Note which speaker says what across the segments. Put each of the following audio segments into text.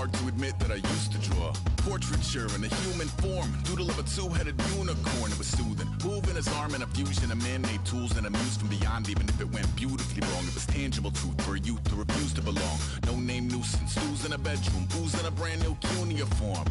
Speaker 1: Hard to admit that I used to draw portraiture in a human form, doodle of a two-headed unicorn. It was soothing, moving his arm in a fusion of man-made tools and a muse from beyond. Even if it went beautifully wrong, it was tangible truth for a youth to refuse to belong. No name nuisance, who's in a bedroom, who's in a brand new cuneiform.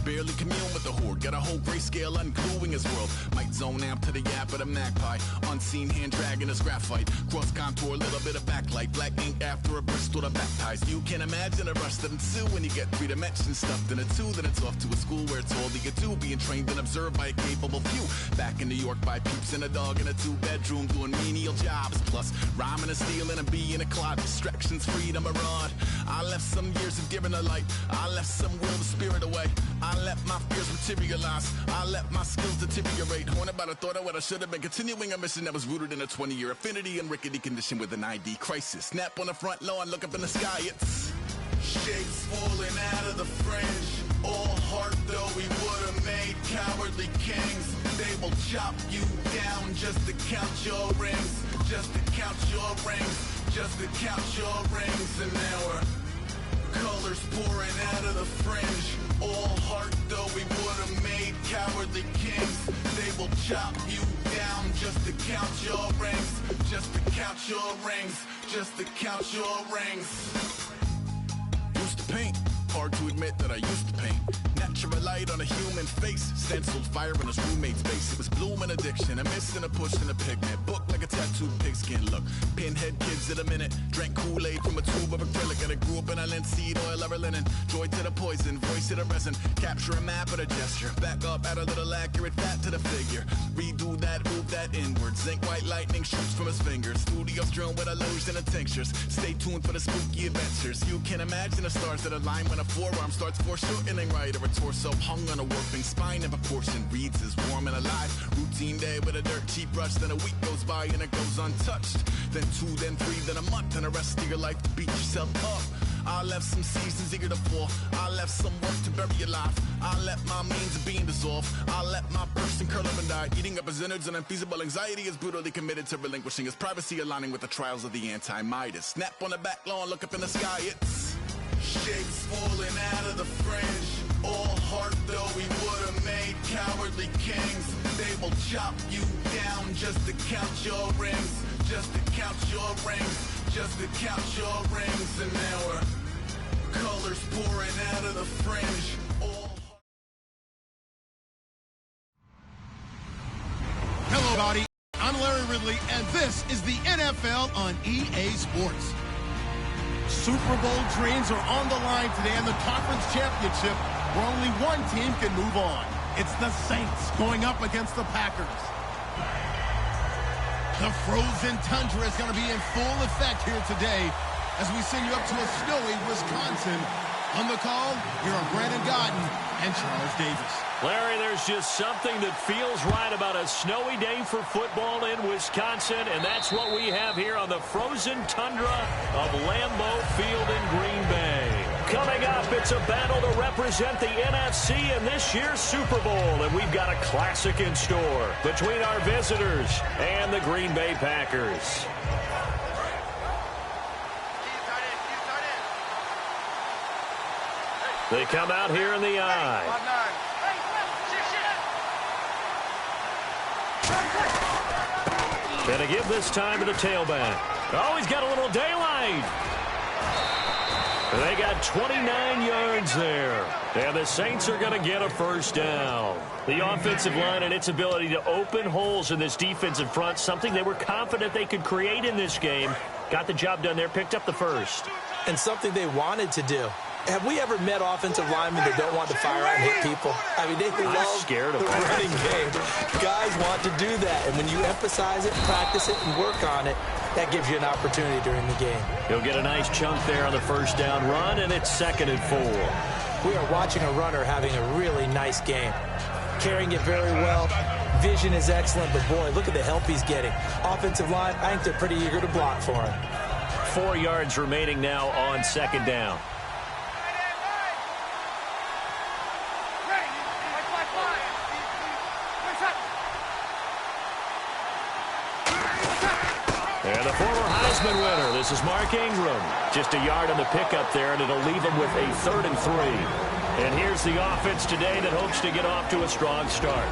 Speaker 1: Barely commune with the horde, got a whole grayscale ungluing his world. Might zone amp to the yap of the magpie, unseen hand dragging his graphite. Cross contour, little bit of backlight, black ink after a Bristol to baptize. You can imagine a rush that ensue when you get 3 dimensions stuffed in a 2. Then it's off to a school where it's all that you do, being trained and observed by a capable few. Back in New York by peeps and a dog in a 2-bedroom doing menial jobs. Plus rhyming and stealing and being a clod, distractions, freedom, a rod. I left some years of giving a light, I left some will the spirit away. I let my fears materialize, I let my skills deteriorate. Haunted by the thought of what I should have been, continuing a mission that was rooted in a 20-year affinity and rickety condition with an ID crisis. Snap on the front lawn, look up in the sky, it's shapes falling out of the fringe. All heart though we would have made cowardly kings. They will chop you down just to count your rings, just to count your rings, just to count your rings. And now we're colors pouring out of the fringe. All heart though we would have made cowardly kings. They will chop you down just to count your rings, just to count your rings, just to count your rings. Used to paint, hard to admit that I used to paint. Natural light on a human face, stenciled fire in his roommate's face. It was bloom and addiction, a miss and a push and a pigment. Book like a tattooed pigskin look. Pinhead kids in a minute, drank Kool-Aid from a tube of acrylic. And I grew up in a linseed oil or a linen. Joy to the poison, voice to the resin. Capture a map of a gesture. Back up, add a little accurate fat to the figure. Redo that, move that inward. Zinc white lightning shoots from his fingers. Studio strewn with illusion and tinctures. Stay tuned for the spooky adventures. You can imagine the stars that align when a forearm starts foreshortening right, or a torso hung on a warping spine. If a portion reads as warm and alive. Routine day with a dirt cheap rush. Then a week goes by and it goes untouched. Then 2, then 3, then a month, and the rest of your life to beat yourself up. I left some seasons eager to fall. I left some work to bury alive. I let my means of being dissolve. I let my person curl up and die. Eating up his innards and unfeasible anxiety is brutally committed to relinquishing his privacy, aligning with the trials of the anti-Midas. Snap on the back lawn, look up in the sky, it's shapes falling out of the fringe. All heart though we would have made cowardly kings. They will chop you down just to count your rings, just to count your rings, just to count your rings. And now we're colors pouring out of the fringe.
Speaker 2: Hello, everybody. I'm Larry Ridley, and this is the NFL on EA Sports. Super Bowl dreams are on the line today in the conference championship, where only one team can move on. It's the Saints going up against the Packers. The frozen tundra is going to be in full effect here today as we send you up to a snowy Wisconsin. On the call, here are Brandon Godden and Charles Davis.
Speaker 3: Larry, there's just something that feels right about a snowy day for football in Wisconsin, and that's what we have here on the frozen tundra of Lambeau Field in Green Bay. Coming up, it's a battle to represent the NFC in this year's Super Bowl, and we've got a classic in store between our visitors and the Green Bay Packers. They come out here in the eye. Gonna give this time to the tailback. Oh, he's got a little daylight. They got 29 yards there. And the Saints are going to get a first down. The offensive line and its ability to open holes in this defensive front, something they were confident they could create in this game. Got the job done there, picked up the first.
Speaker 4: And something they wanted to do. Have we ever met offensive linemen that don't want to fire out and hit people? I mean, they love the running game. Guys want to do that, and when you emphasize it, practice it, and work on it, that gives you an opportunity during the game.
Speaker 3: He'll get a nice chunk there on the first down run, and it's 2nd and 4.
Speaker 4: We are watching a runner having a really nice game. Carrying it very well. Vision is excellent, but boy, look at the help he's getting. Offensive line, I think they're pretty eager to block for him.
Speaker 3: 4 yards remaining now on 2nd down. And the former Heisman winner, this is Mark Ingram. Just a yard on the pickup there, and it'll leave him with a 3rd and 3. And here's the offense today that hopes to get off to a strong start.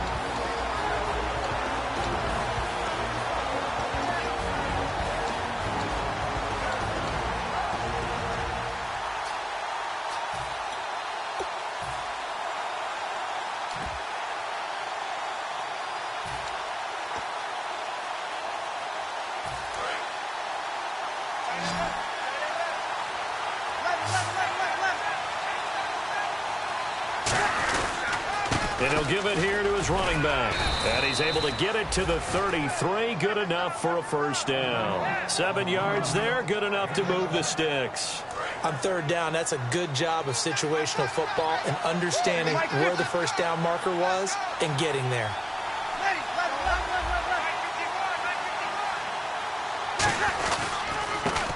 Speaker 3: And he'll give it here to his running back. And he's able to get it to the 33. Good enough for a first down. 7 yards there. Good enough to move the sticks.
Speaker 4: On 3rd down, that's a good job of situational football and understanding where the first down marker was and getting there.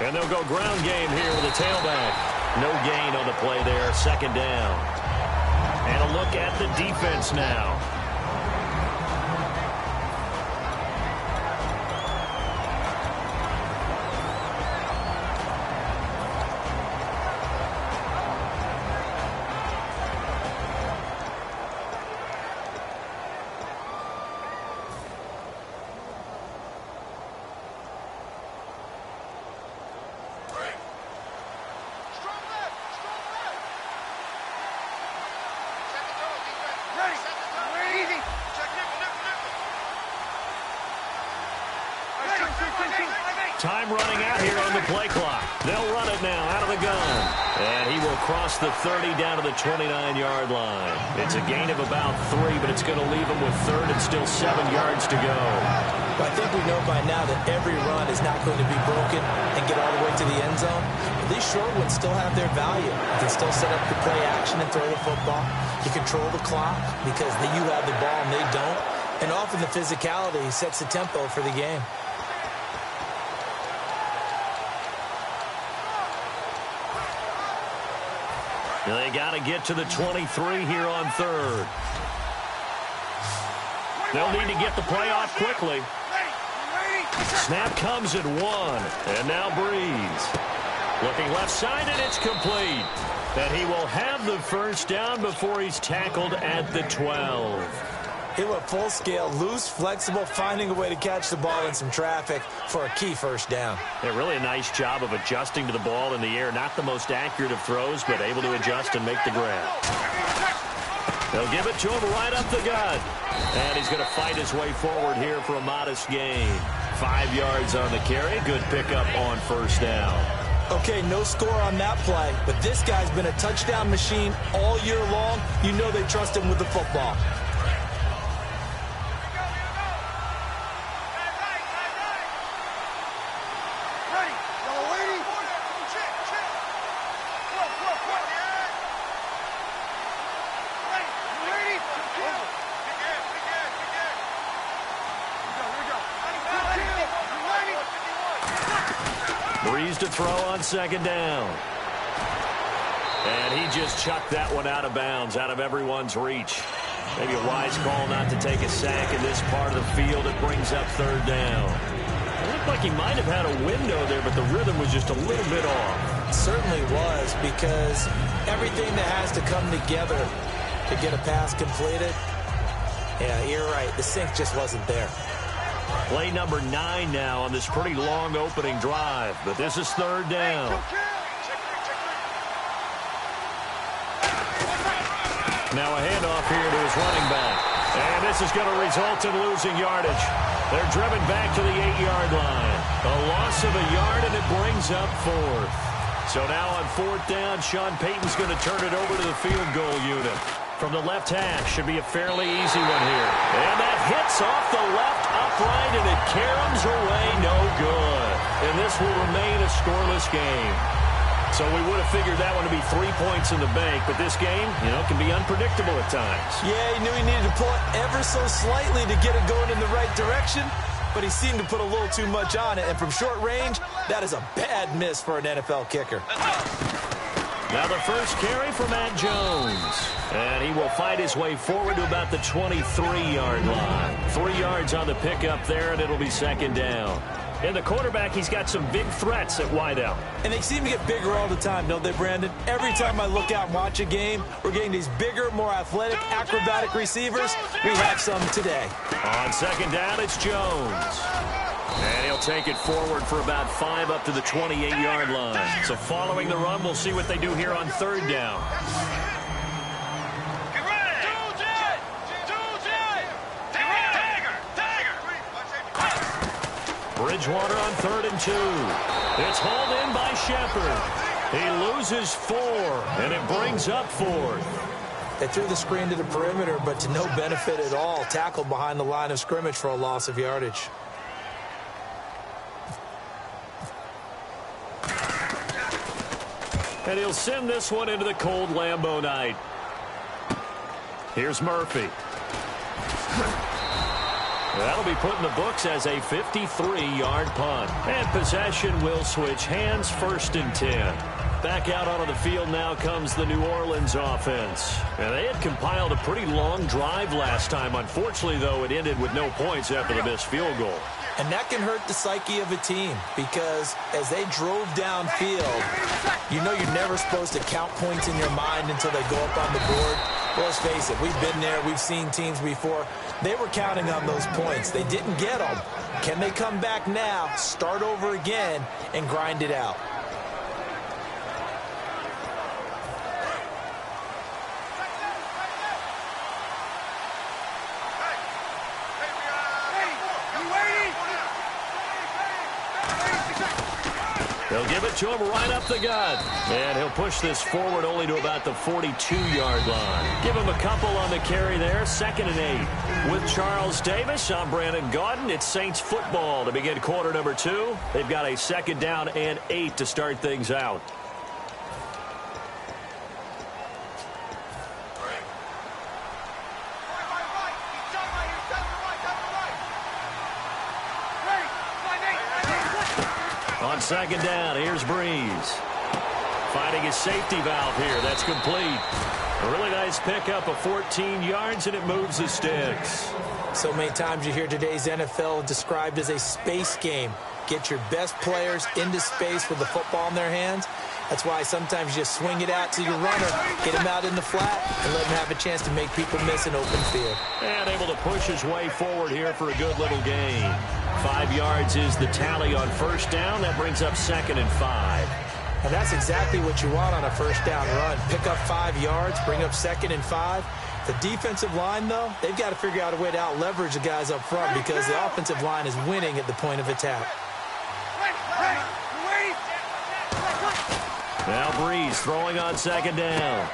Speaker 3: And they'll go ground game here with a tailback. No gain on the play there. 2nd down. And a look at the defense now. Time running out here on the play clock. They'll run it now out of the gun. And he will cross the 30 down to the 29-yard line. It's a gain of about 3, but it's going to leave him with 3rd and still 7 yards to go.
Speaker 4: But I think we know by now that every run is not going to be broken and get all the way to the end zone. But these short ones still have their value. You can still set up the play action and throw the football. You control the clock because you have the ball and they don't. And often the physicality sets the tempo for the game.
Speaker 3: They got to get to the 23 here on 3rd. They'll need to get the play off quickly. Snap comes at 1. And now Breeze. Looking left side, and it's complete. And he will have the first down before he's tackled at the 12.
Speaker 4: He went full scale, loose, flexible, finding a way to catch the ball in some traffic for a key first down.
Speaker 3: Yeah, really a nice job of adjusting to the ball in the air. Not the most accurate of throws, but able to adjust and make the grab. They'll give it to him right up the gut. And he's going to fight his way forward here for a modest gain. 5 yards on the carry. Good pickup on first down.
Speaker 4: Okay, no score on that play, but this guy's been a touchdown machine all year long. You know they trust him with the football.
Speaker 3: Breeze to throw on 2nd down. And he just chucked that one out of bounds, out of everyone's reach. Maybe a wise call not to take a sack in this part of the field. It brings up 3rd down. It looked like he might have had a window there, but the rhythm was just a little bit off.
Speaker 4: It certainly was, because everything that has to come together to get a pass completed, yeah, you're right. The sync just wasn't there.
Speaker 3: Play number 9 now on this pretty long opening drive, but this is 3rd down. Now a handoff here to his running back. And this is going to result in losing yardage. They're driven back to the 8-yard line. A loss of a yard, and it brings up 4th. So now on 4th down, Sean Payton's going to turn it over to the field goal unit. From the left hash, should be a fairly easy one here. And that hits off the left upright, and it caroms away no good. And this will remain a scoreless game. So we would have figured that one to be 3 points in the bank, but this game, can be unpredictable at times.
Speaker 4: Yeah, he knew he needed to pull it ever so slightly to get it going in the right direction, but he seemed to put a little too much on it. And from short range, that is a bad miss for an NFL kicker.
Speaker 3: Now the first carry for Matt Jones. And he will fight his way forward to about the 23-yard line. 3 yards on the pickup there, and it'll be 2nd down. And the quarterback, he's got some big threats at wideout.
Speaker 4: And they seem to get bigger all the time, don't they, Brandon? Every time I look out and watch a game, we're getting these bigger, more athletic, acrobatic receivers. We have some today.
Speaker 3: On second down, it's Jones. And he'll take it forward for about 5 up to the 28-yard line. So following the run, we'll see what they do here on third down. Bridgewater on 3rd and 2. It's hauled in by Shepard. He loses 4, and it brings up 4th.
Speaker 4: They threw the screen to the perimeter, but to no benefit at all. Tackled behind the line of scrimmage for a loss of yardage.
Speaker 3: And he'll send this one into the cold Lambeau night. Here's Murphy. That'll be put in the books as a 53-yard punt. And possession will switch hands, 1st and 10. Back out onto the field now comes the New Orleans offense. And they had compiled a pretty long drive last time. Unfortunately, though, it ended with no points after the missed field goal.
Speaker 4: And that can hurt the psyche of a team because as they drove downfield, you know you're never supposed to count points in your mind until they go up on the board. Well, let's face it, we've been there. We've seen teams before. They were counting on those points. They didn't get them. Can they come back now, start over again, and grind it out?
Speaker 3: They'll give it to him right up the gut. And he'll push this forward only to about the 42-yard line. Give him a couple on the carry there. 2nd and 8. With Charles Davis, I'm Brandon Gaudin. It's Saints football to begin quarter number 2. They've got a 2nd down and 8 to start things out. On 2nd down, here's Breeze. Finding his safety valve here. That's complete. A really nice pickup of 14 yards, and it moves the sticks.
Speaker 4: So many times you hear today's NFL described as a space game. Get your best players into space with the football in their hands. That's why sometimes you just swing it out to your runner, get him out in the flat, and let him have a chance to make people miss an open field.
Speaker 3: And able to push his way forward here for a good little gain. 5 yards is the tally on 1st down. That brings up 2nd and 5.
Speaker 4: And that's exactly what you want on a 1st down run. Pick up 5 yards, bring up 2nd and 5. The defensive line, though, they've got to figure out a way to out-leverage the guys up front because the offensive line is winning at the point of attack.
Speaker 3: Now Breeze throwing on 2nd down.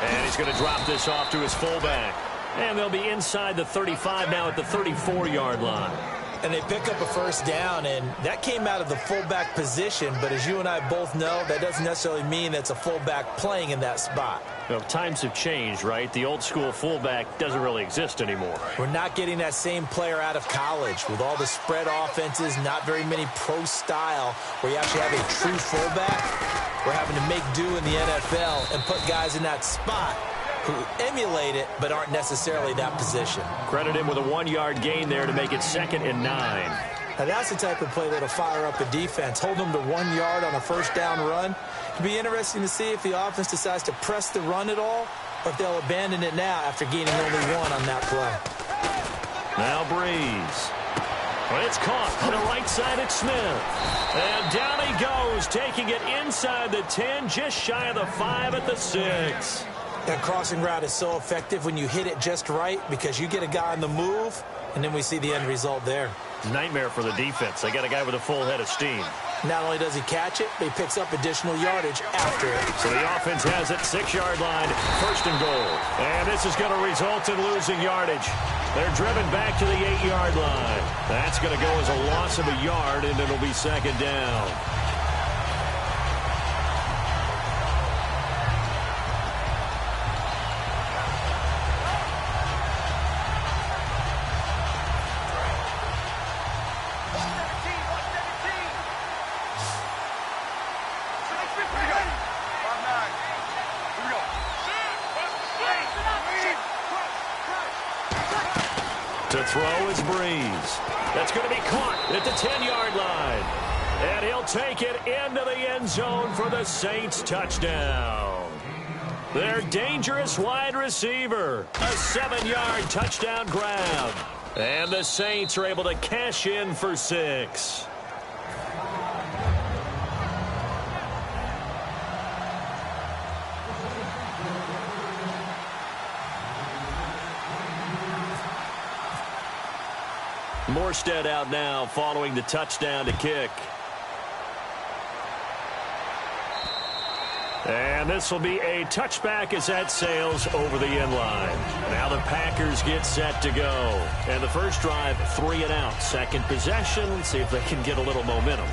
Speaker 3: And he's going to drop this off to his fullback. And they'll be inside the 35 now at the 34-yard line.
Speaker 4: And they pick up a 1st down, and that came out of the fullback position. But as you and I both know, that doesn't necessarily mean that's a fullback playing in that spot.
Speaker 3: You know, times have changed, right? The old school fullback doesn't really exist anymore.
Speaker 4: We're not getting that same player out of college with all the spread offenses, not very many pro style where you actually have a true fullback. We're having to make do in the NFL and put guys in that spot who emulate it but aren't necessarily that position.
Speaker 3: Credit him with a 1-yard gain there to make it 2nd and 9.
Speaker 4: Now that's the type of play that'll fire up a defense. Hold them to 1 yard on a 1st down run. It'll be interesting to see if the offense decides to press the run at all or if they'll abandon it now after gaining only 1 on that play.
Speaker 3: Now Breeze. Well, it's caught on the right side at Smith. And down he goes, taking it inside the 10, just shy of the 5 at the 6.
Speaker 4: That crossing route is so effective when you hit it just right because you get a guy on the move, and then we see the end result there.
Speaker 3: Nightmare for the defense. They got a guy with a full head of steam.
Speaker 4: Not only does he catch it, but he picks up additional yardage after it.
Speaker 3: So the offense has it, 6-yard line, 1st and goal. And this is going to result in losing yardage. They're driven back to the 8-yard line. That's going to go as a loss of a yard, and it'll be 2nd down. To The throw is Breeze. That's going to be caught at the 10-yard line. And he'll take it into the end zone for the Saints touchdown. Their dangerous wide receiver. A 7-yard touchdown grab. And the Saints are able to cash in for 6. Morstead out now following the touchdown to kick. And this will be a touchback as that sails over the end line. Now the Packers get set to go. And the first drive, 3 and out. Second possession, let's see if they can get a little momentum.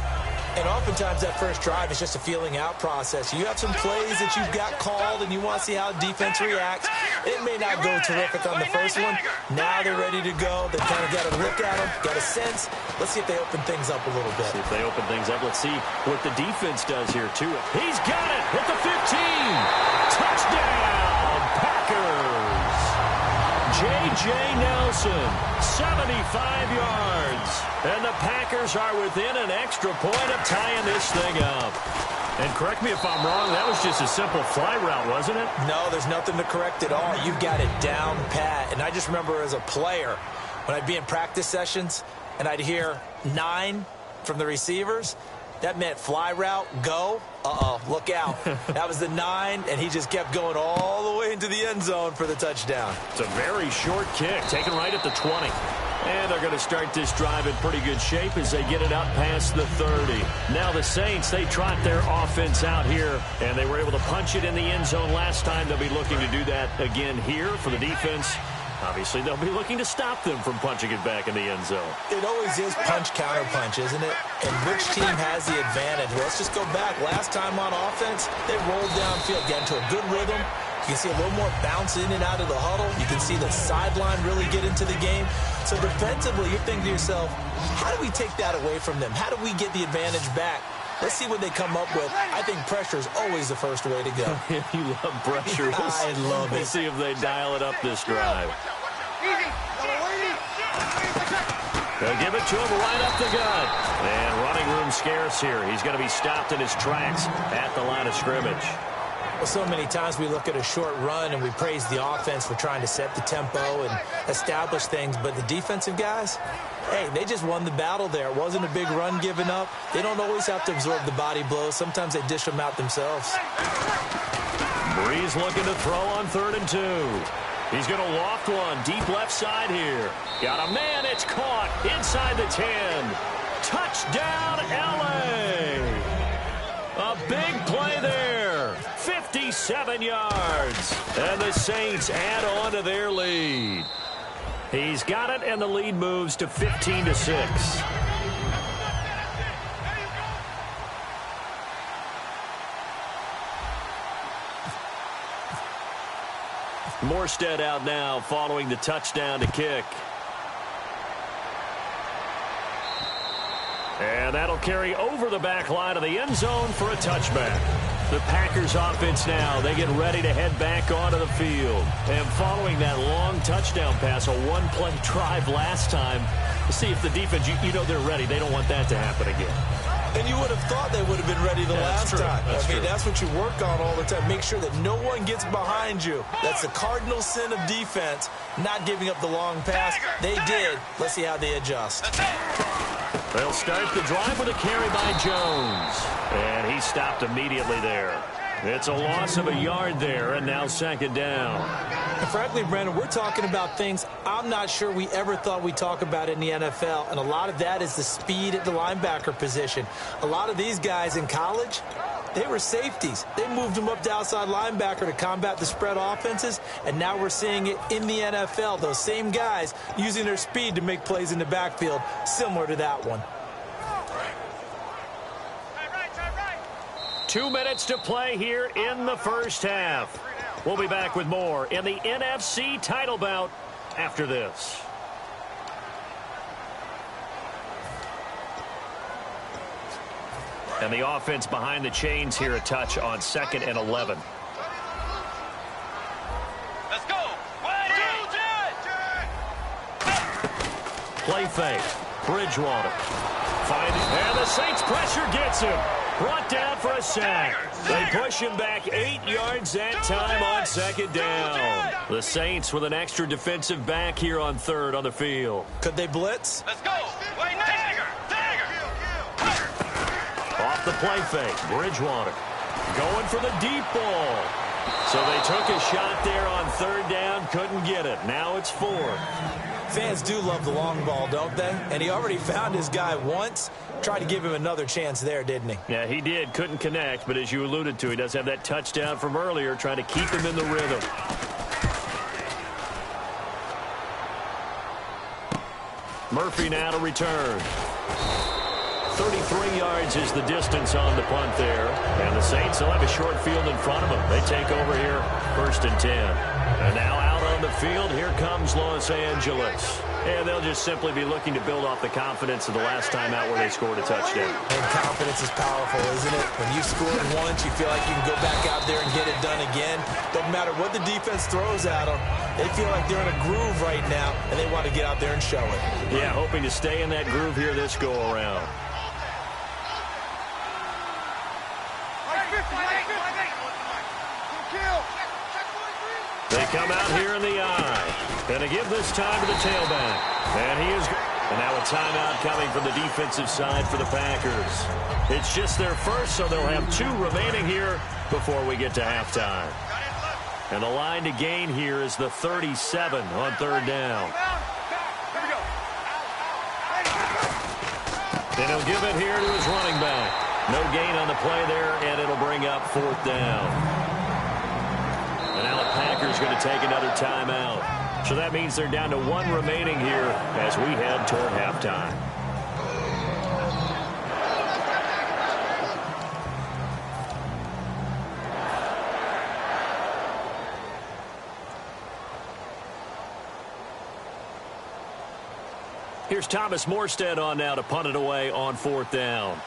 Speaker 4: And oftentimes that first drive is just a feeling out process. You have some plays that you've got called and you want to see how defense reacts. It may not go terrific on the first one. Now they're ready to go. They've kind of got to look at them, got a sense. Let's see if they open things up a little bit.
Speaker 3: See if they open things up. Let's see what the defense does here too. He's got it at the 15. Touchdown, Packers. J.J. Nelson, 75 yards. And the Packers are within an extra point of tying this thing up. And correct me if I'm wrong, that was just a simple fly route, wasn't it?
Speaker 4: No, there's nothing to correct at all. You've got it down pat. And I just remember as a player, when I'd be in practice sessions and I'd hear 9 from the receivers, that meant fly route, go. Uh-oh, look out. That was the 9, and he just kept going all the way into the end zone for the touchdown.
Speaker 3: It's a very short kick, taken right at the 20. And they're going to start this drive in pretty good shape as they get it out past the 30. Now the Saints, they trot their offense out here, and they were able to punch it in the end zone last time. They'll be looking to do that again here for the defense. Obviously, they'll be looking to stop them from punching it back in the end zone.
Speaker 4: It always is punch-counter-punch, isn't it? And which team has the advantage? Well, let's just go back. Last time on offense, they rolled downfield, get into a good rhythm. You can see a little more bounce in and out of the huddle. You can see the sideline really get into the game. So defensively, you're thinking to yourself, how do we take that away from them? How do we get the advantage back? Let's see what they come up with. I think pressure is always the first way to go.
Speaker 3: You love pressure.
Speaker 4: I love it.
Speaker 3: Let's see if they dial it up this drive. They'll give it to him right up the gut. And running room scarce here. He's going to be stopped in his tracks at the line of scrimmage.
Speaker 4: Well, so many times we look at a short run and we praise the offense for trying to set the tempo and establish things. But the defensive guys, hey, they just won the battle there. It wasn't a big run given up. They don't always have to absorb the body blows. Sometimes they dish them out themselves.
Speaker 3: Breeze looking to throw on 3rd and 2. He's going to loft one deep left side here. Got a man. It's caught inside the 10. Touchdown, L.A. A big play there. 57 yards. And the Saints add on to their lead. He's got it, and the lead moves to 15-6. Morstead out now following the touchdown to kick. And that'll carry over the back line of the end zone for a touchback. The Packers offense now, they get ready to head back onto the field. And following that long touchdown pass, a one-play drive last time, to see if the defense, you know they're ready. They don't want that to happen again.
Speaker 4: And you would have thought they would have been ready the last time. I mean, that's what you work on all the time. Make sure that no one gets behind you. That's the cardinal sin of defense, not giving up the long pass. They did. Let's see how they adjust.
Speaker 3: They'll start the drive with a carry by Jones. And he stopped immediately there. It's a loss of a yard there, and now 2nd down.
Speaker 4: And frankly, Brandon, we're talking about things I'm not sure we ever thought we'd talk about in the NFL, and a lot of that is the speed at the linebacker position. A lot of these guys in college, they were safeties. They moved them up to outside linebacker to combat the spread offenses, and now we're seeing it in the NFL. Those same guys using their speed to make plays in the backfield, similar to that one.
Speaker 3: 2 minutes to play here in the first half. We'll be back with more in the NFC title bout after this. And the offense behind the chains here, a touch on 2nd and 11.
Speaker 5: Let's go. 1, 2, 3.
Speaker 3: fake. Bridgewater. And the Saints pressure gets him. Brought down for a sack. They push him back 8 yards that time on second down. The Saints with an extra defensive back here on third on the field.
Speaker 4: Could they blitz?
Speaker 5: Let's go. Wait, dagger.
Speaker 3: Off the play fake. Bridgewater going for the deep ball. So they took a shot there on third down. Couldn't get it. Now it's fourth.
Speaker 4: Fans do love the long ball, don't they? And he already found his guy once. Tried to give him another chance there, didn't he?
Speaker 3: Yeah, he did. Couldn't connect, but as you alluded to, he does have that touchdown from earlier, trying to keep him in the rhythm. Murphy now to return. 33 yards is the distance on the punt there. And the Saints will have a short field in front of them. They take over here, 1st and 10. And now out on the field, here comes Los Angeles. And they'll just simply be looking to build off the confidence of the last time out where they scored a touchdown.
Speaker 4: And confidence is powerful, isn't it? When you scored once, you feel like you can go back out there and get it done again. Don't matter what the defense throws at them. They feel like they're in a groove right now, and they want to get out there and show it.
Speaker 3: Yeah, hoping to stay in that groove here this go-around. They come out here in the eye. And to give this time to the tailback. And he is... And now a timeout coming from the defensive side for the Packers. It's just their first, so they'll have 2 remaining here before we get to halftime. And the line to gain here is the 37 on third down. And he'll give it here to his running back. No gain on the play there, and it'll bring up 4th down. And now the Packers going to take another timeout. So that means they're down to 1 remaining here as we head toward halftime. Here's Thomas Morstead on now to punt it away on 4th down.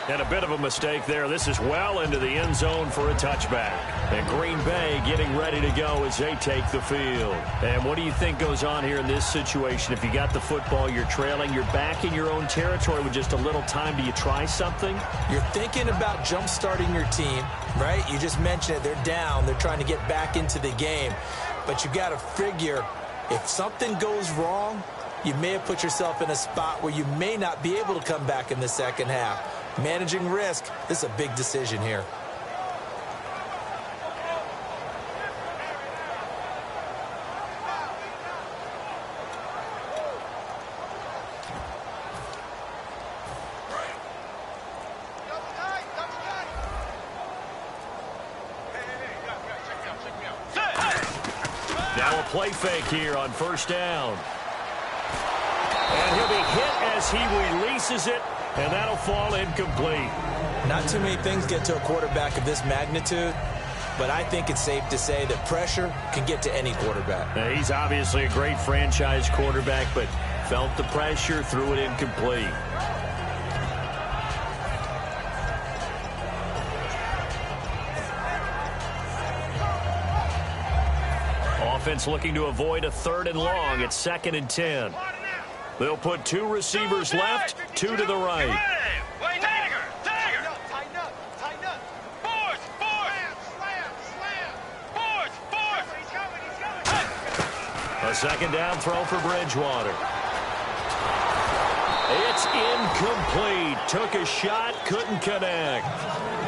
Speaker 3: And a bit of a mistake there. This is well into the end zone for a touchback. And Green Bay getting ready to go as they take the field. And what do you think goes on here in this situation? If you got the football, you're trailing, you're back in your own territory with just a little time. Do you try something?
Speaker 4: You're thinking about jump-starting your team, right? You just mentioned it. They're down. They're trying to get back into the game. But you got to figure if something goes wrong, you may have put yourself in a spot where you may not be able to come back in the second half. Managing risk, this is a big decision here.
Speaker 3: Now a play fake here on 1st down. And he'll be hit as he releases it. And that'll fall incomplete.
Speaker 4: Not too many things get to a quarterback of this magnitude, but I think it's safe to say that pressure can get to any quarterback.
Speaker 3: Now, he's obviously a great franchise quarterback, but felt the pressure, threw it incomplete. Offense looking to avoid a 3rd and long. It's 2nd and 10. They'll put 2 receivers left, 2 to the right.
Speaker 5: Wait, dagger. Tighten up. Force.
Speaker 3: A 2nd down throw for Bridgewater. It's incomplete. Took a shot, couldn't connect.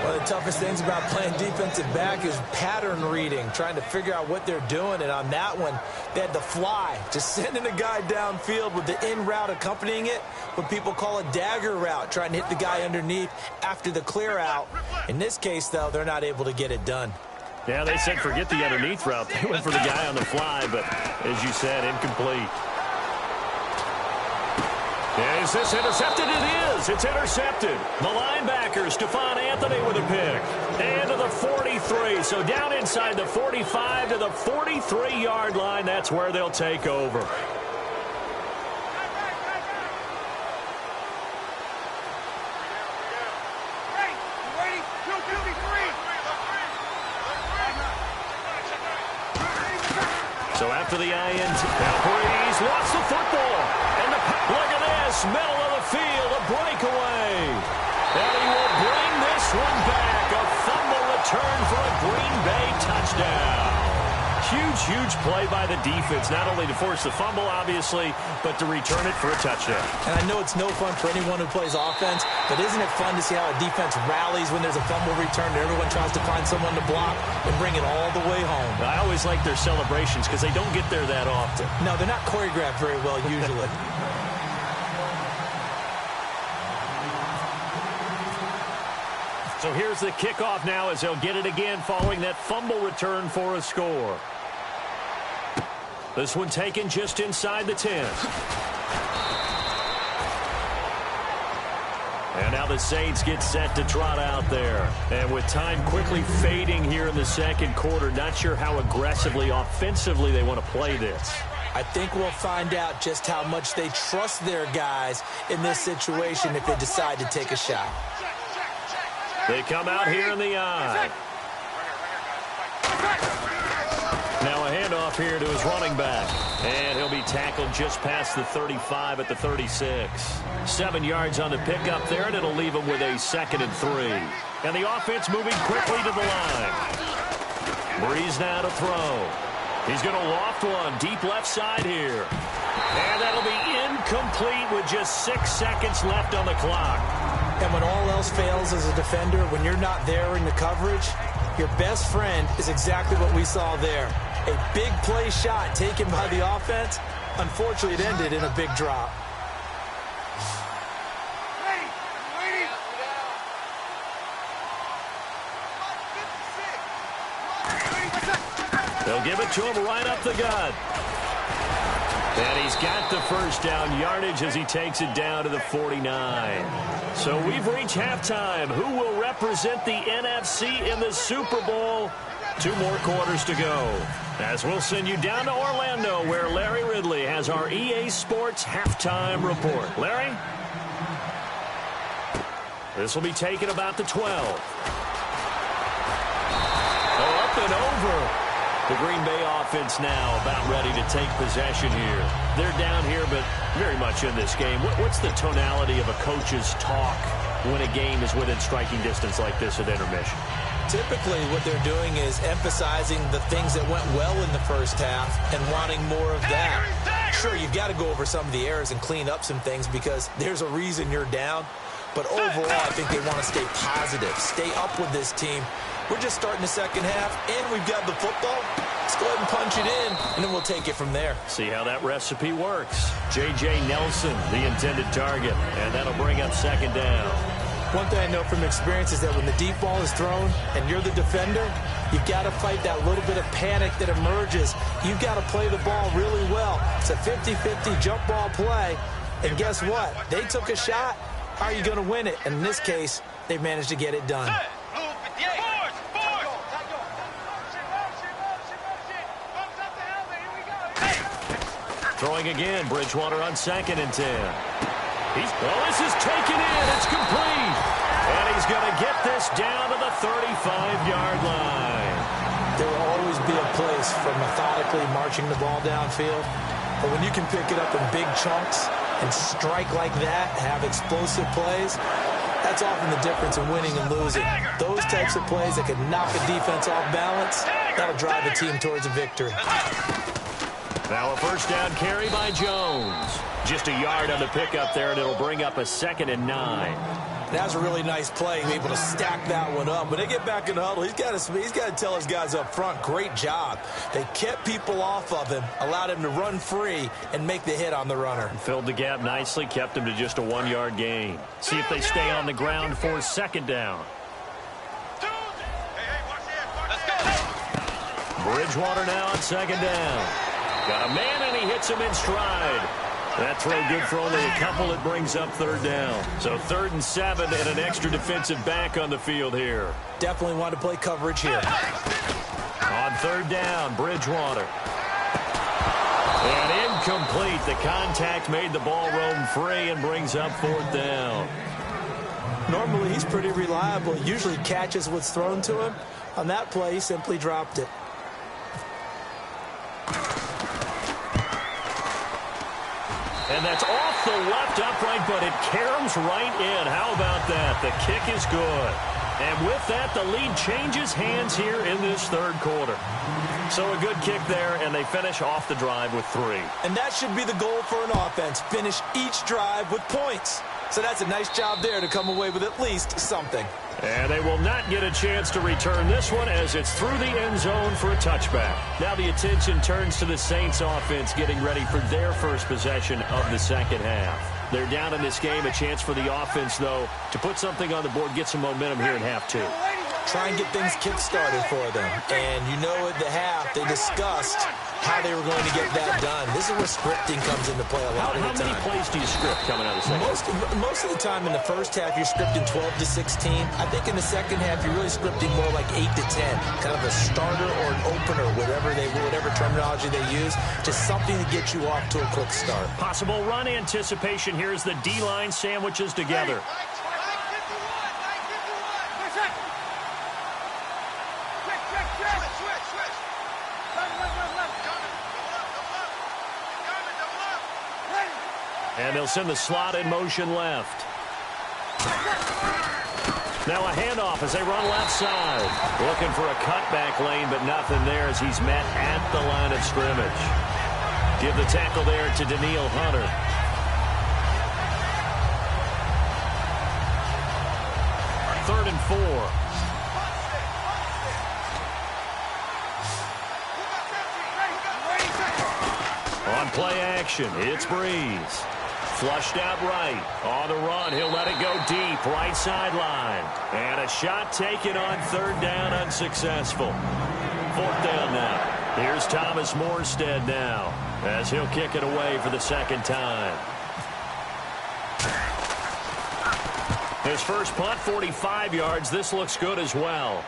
Speaker 4: One of the toughest things about playing defensive back is pattern reading, trying to figure out what they're doing. And on that one, they had the fly, just sending a guy downfield with the in route accompanying it, what people call a dagger route, trying to hit the guy underneath after the clear out. In this case, though, they're not able to get it done.
Speaker 3: Yeah, they said forget the underneath route. They went for the guy on the fly, but as you said, incomplete. Is this intercepted? It is. It's intercepted. The linebacker, Stephon Anthony with a pick. And to the 43. So down inside the 45 to the 43-yard line. That's where they'll take over. So after the INT, now Breeze lost the football. And look at this, middle of the field, a breakaway. And he will bring this one back. A fumble return for a Green Bay touchdown. Huge play by the defense, not only to force the fumble, obviously, but to return it for a touchdown.
Speaker 4: And I know it's no fun for anyone who plays offense, but isn't it fun to see how a defense rallies when there's a fumble return and everyone tries to find someone to block and bring it all the way home?
Speaker 3: I always like their celebrations because they don't get there that often.
Speaker 4: No, they're not choreographed very well usually.
Speaker 3: So here's the kickoff now as they'll get it again following that fumble return for a score. This one taken just inside the 10. And now the Saints get set to trot out there. And with time quickly fading here in the second quarter, not sure how aggressively, offensively they want to play this.
Speaker 4: I think we'll find out just how much they trust their guys in this situation if they decide to take a shot.
Speaker 3: They come out here in the eye. Now a handoff here to his running back. And he'll be tackled just past the 35 at the 36. 7 yards on the pickup there, and it'll leave him with a 2nd and 3. And the offense moving quickly to the line. Breeze now to throw. He's going to loft one deep left side here. And that'll be incomplete with just 6 seconds left on the clock.
Speaker 4: And when all else fails as a defender, when you're not there in the coverage, your best friend is exactly what we saw there. A big play shot taken by the offense. Unfortunately, it ended in a big drop.
Speaker 3: They'll give it to him right up the gut. And he's got the first down yardage as he takes it down to the 49. So we've reached halftime. Who will represent the NFC in the Super Bowl? 2 more quarters to go. As we'll send you down to Orlando, where Larry Ridley has our EA Sports halftime report. Larry? This will be taken about the 12. Oh, up and over. The Green Bay offense now about ready to take possession here. They're down here, but very much in this game. What's the tonality of a coach's talk when a game is within striking distance like this at intermission?
Speaker 4: Typically, what they're doing is emphasizing the things that went well in the first half and wanting more of that. Sure, you've got to go over some of the errors and clean up some things because there's a reason you're down. But overall, I think they want to stay positive, stay up with this team. We're just starting the second half, and we've got the football. Let's go ahead and punch it in, and then we'll take it from there.
Speaker 3: See how that recipe works. J.J. Nelson, the intended target, and that'll bring up 2nd down.
Speaker 4: One thing I know from experience is that when the deep ball is thrown and you're the defender, you've got to fight that little bit of panic that emerges. You've got to play the ball really well. It's a 50-50 jump ball play, and guess what? They took a shot. How are you going to win it? And in this case, they've managed to get it done.
Speaker 3: Throwing again, Bridgewater on 2nd and 10. This is taken in. It's complete. And he's going to get this down to the 35-yard line.
Speaker 4: There will always be a place for methodically marching the ball downfield. But when you can pick it up in big chunks and strike like that, have explosive plays, that's often the difference in winning and losing. Those types of plays that can knock a defense off balance, that'll drive a team towards a victory.
Speaker 3: Now a first down carry by Jones. Just a yard on the pickup there, and it'll bring up a 2nd and 9.
Speaker 4: That was a really nice play, able to stack that one up. When they get back in the huddle, he's got to tell his guys up front, great job. They kept people off of him, allowed him to run free and make the hit on the runner.
Speaker 3: Filled the gap nicely, kept him to just a 1-yard gain. See if they stay on the ground for 2nd down. Bridgewater now on 2nd down. Got a man, and he hits him in stride. That throw good for only a couple. It brings up 3rd down. So 3rd and 7 and an extra defensive back on the field here.
Speaker 4: Definitely want to play coverage here.
Speaker 3: On 3rd down, Bridgewater. And incomplete. The contact made the ball roam free and brings up 4th down.
Speaker 4: Normally, he's pretty reliable. Usually catches what's thrown to him. On that play, he simply dropped it.
Speaker 3: And that's off the left upright, but it caroms right in. How about that? The kick is good. And with that, the lead changes hands here in this third quarter. So a good kick there, and they finish off the drive with 3.
Speaker 4: And that should be the goal for an offense. Finish each drive with points. So that's a nice job there to come away with at least something.
Speaker 3: And they will not get a chance to return this one as it's through the end zone for a touchback. Now the attention turns to the Saints offense getting ready for their first possession of the second half. They're down in this game. A chance for the offense, though, to put something on the board, get some momentum here in half 2.
Speaker 4: Try and get things kick-started for them. And you know at the half, they discussed how they were going to get that done. This is where scripting comes into play a lot of the time.
Speaker 3: How many plays do you script coming out of the second half?
Speaker 4: Most of the time in the first half, you're scripting 12 to 16. I think in the second half, you're really scripting more like 8 to 10. Kind of a starter or an opener, whatever terminology they use. Just something to get you off to a quick start.
Speaker 3: Possible run anticipation. Here's the D-line sandwiches together. And they'll send the slot in motion left. Now a handoff as they run left side. Looking for a cutback lane, but nothing there as he's met at the line of scrimmage. Give the tackle there to Daniil Hunter. Third and 4. On play action, it's Breeze. Flushed out right. On the run, he'll let it go deep. Right sideline. And a shot taken on third down, unsuccessful. Fourth down now. Here's Thomas Morstead now as he'll kick it away for the second time. His first punt, 45 yards. This looks good as well.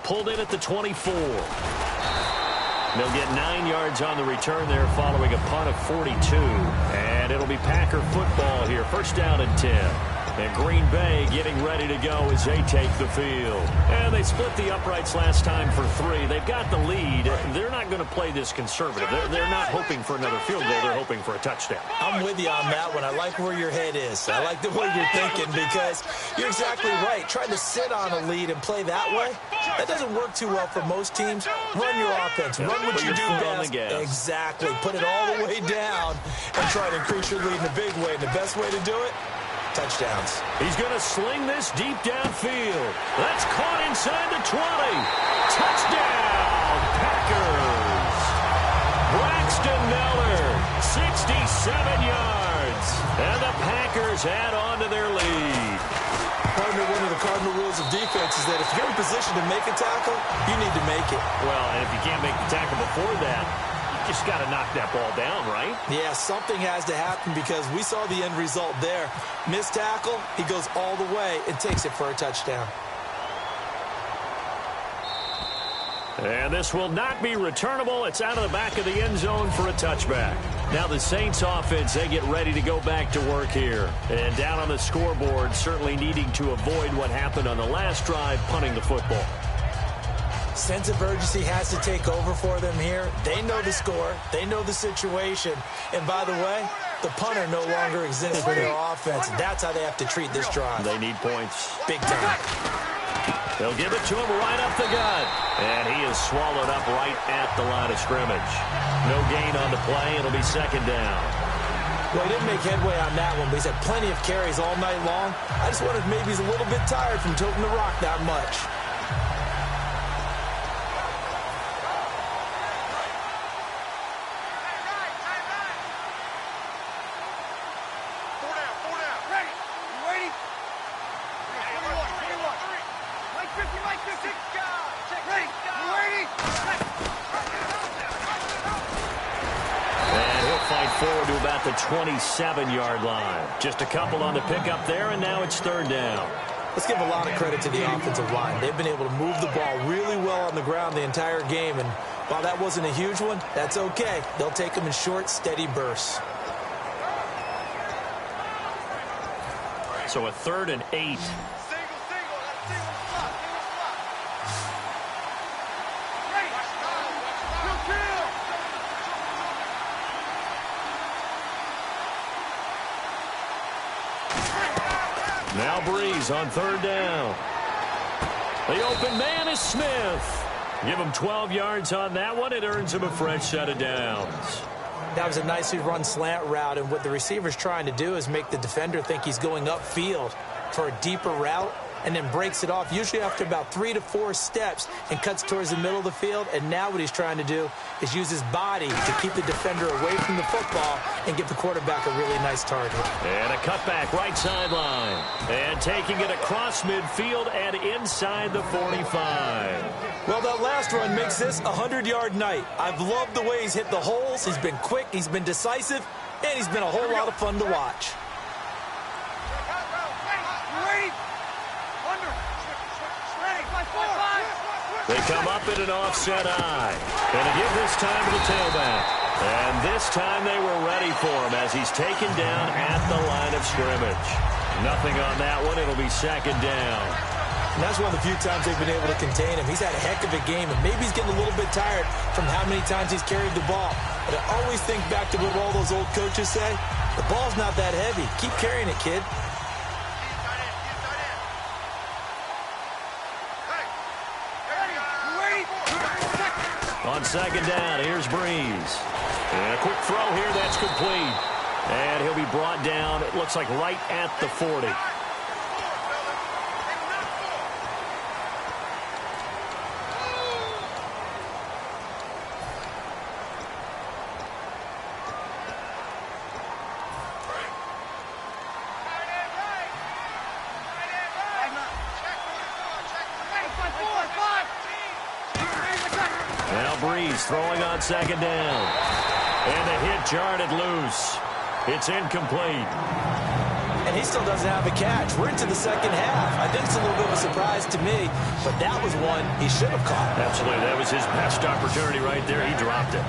Speaker 3: Pulled in at the 24. They'll get 9 yards on the return there following a punt of 42. And it'll be Packer football here. First down and 10. And Green Bay getting ready to go as they take the field. And they split the uprights last time for 3. They've got the lead. They're not going to play this conservative. They're not hoping for another field goal. They're hoping for a touchdown.
Speaker 4: I'm with you on that one. I like where your head is. I like the way you're thinking because you're exactly right. Trying to sit on a lead and play that way, that doesn't work too well for most teams. Run your offense. Run what you do best. Exactly. Put it all the way down and try to increase your lead in a big way. And the best way to do it, touchdowns.
Speaker 3: He's going to sling this deep downfield. That's caught inside the 20. Touchdown, Packers. Braxton Miller, 67 yards. And the Packers add on to their lead.
Speaker 4: Partner, one of the cardinal rules of defense is that if you're in position to make a tackle, you need to make it.
Speaker 3: Well, and if you can't make the tackle before that, just got to knock that ball down, right?
Speaker 4: Yeah, something has to happen because we saw the end result there. Missed tackle, he goes all the way and takes it for a touchdown.
Speaker 3: And this will not be returnable. It's out of the back of the end zone for a touchback. Now the Saints offense, they get ready to go back to work here. And down on the scoreboard, certainly needing to avoid what happened on the last drive, punting the football.
Speaker 4: Sense of urgency has to take over for them here. They know the score. They know the situation. And by the way, the punter no longer exists for their offense. That's how they have to treat this drive.
Speaker 3: They need points.
Speaker 4: Big time.
Speaker 3: They'll give it to him right up the gut. And he is swallowed up right at the line of scrimmage. No gain on the play. It'll be second down.
Speaker 4: Well, he didn't make headway on that one, but he's had plenty of carries all night long. I just wonder if maybe he's a little bit tired from tilting the rock that much.
Speaker 3: Forward to about the 27-yard line. Just a couple on the pickup there, and now it's third down.
Speaker 4: Let's give a lot of credit to the offensive line. They've been able to move the ball really well on the ground the entire game, and while that wasn't a huge one, that's okay. They'll take them in short, steady bursts.
Speaker 3: So a 3rd and 8. Now Breeze on third down. The open man is Smith. Give him 12 yards on that one. It earns him a fresh set of downs.
Speaker 4: That was a nicely run slant route, and what the receiver's trying to do is make the defender think he's going upfield for a deeper route, and then breaks it off, usually after about 3 to 4 steps, and cuts towards the middle of the field. And now what he's trying to do is use his body to keep the defender away from the football and give the quarterback a really nice target.
Speaker 3: And a cutback right sideline. And taking it across midfield and inside the 45.
Speaker 4: Well, that last run makes this a 100-yard night. I've loved the way he's hit the holes. He's been quick, he's been decisive, and he's been a whole lot of fun to watch.
Speaker 3: They come up in an offset eye. And to give this time to the tailback. And this time they were ready for him as he's taken down at the line of scrimmage. Nothing on that one. It'll be second down.
Speaker 4: And that's one of the few times they've been able to contain him. He's had a heck of a game, and maybe he's getting a little bit tired from how many times he's carried the ball. But I always think back to what all those old coaches say. The ball's not that heavy. Keep carrying it, kid.
Speaker 3: On second down, here's Breeze. And a quick throw here, that's complete. And he'll be brought down, it looks like right at the 40. Now Breeze throwing on second down. And the hit jarred loose. It's incomplete.
Speaker 4: And he still doesn't have a catch. We're into the second half. I think it's a little bit of a surprise to me, but that was one he should have caught.
Speaker 3: Absolutely. That was his best opportunity right there. He dropped it.